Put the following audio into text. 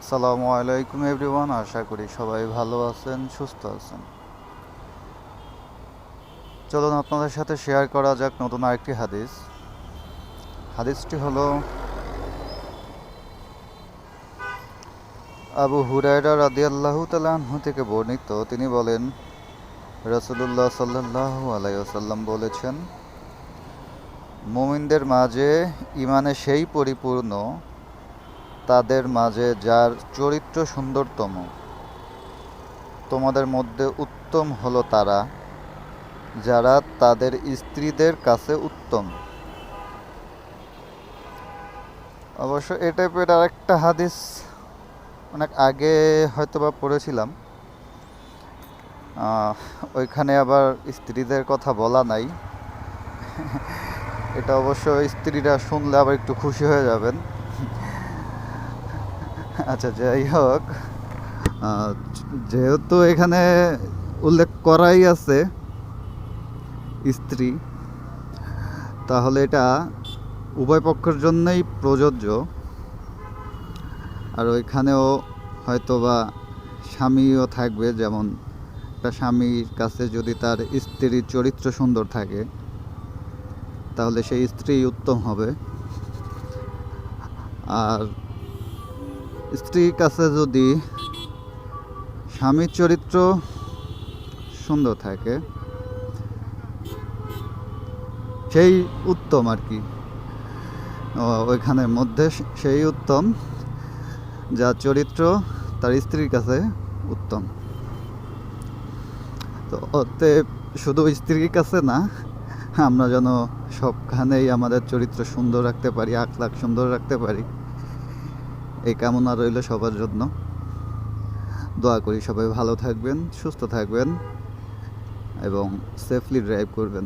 আসসালামু আলাইকুম এভরিওয়ান, আশা করি সবাই ভালো আছেন, সুস্থ আছেন। চলুন আপনাদের সাথে শেয়ার করা যাক নতুন আরেকটি হাদিস। হাদিসটি হলো আবু হুরায়রা রাদিয়াল্লাহু তাআলা আনহু থেকে বর্ণিত। তিনি বলেন, রাসূলুল্লাহ সাল্লাল্লাহু আলাইহি ওয়াসাল্লাম বলেছেন, মুমিনদের মাঝে ঈমানে সেই পরিপূর্ণ তাদের মাঝে যার চরিত্র সুন্দরতম। তোমাদের মধ্যে উত্তম হলো তারা যারা তাদের স্ত্রীদের কাছে উত্তম। অবশ্য এ টাইপের আরেকটা হাদিস অনেক আগে হয়তোবা পড়েছিলাম। আহ, ওইখানে আবার স্ত্রীদের কথা বলা নাই। এটা অবশ্য স্ত্রীরা শুনলে আবার একটু খুশি হয়ে যাবেন। আচ্ছা, যাই হোক, আহ, যেহেতু এখানে উল্লেখ করাই আছে স্ত্রী, তাহলে এটা উভয় পক্ষের জন্যই প্রযোজ্য। আর ওইখানেও হয়তোবা স্বামীও থাকবে, যেমন একটা স্বামীর কাছে যদি তার স্ত্রীর চরিত্র সুন্দর থাকে তাহলে সেই স্ত্রী উত্তম হবে। আর স্ত্রীর কাছে যদি স্বামীর চরিত্র সুন্দর থাকে সেই উত্তম আর কি। ওইখানের মধ্যে সেই উত্তম যার চরিত্র তার স্ত্রীর কাছে উত্তম। তো ওতে শুধু স্ত্রীর কাছে না, আমরা যেন সবখানেই আমাদের চরিত্র সুন্দর রাখতে পারি, আখলাখ সুন্দর রাখতে পারি, এই কামনা রইল সবার জন্য। দোয়া করি সবাই ভালো থাকবেন, সুস্থ থাকবেন এবং সেফলি ড্রাইভ করবেন।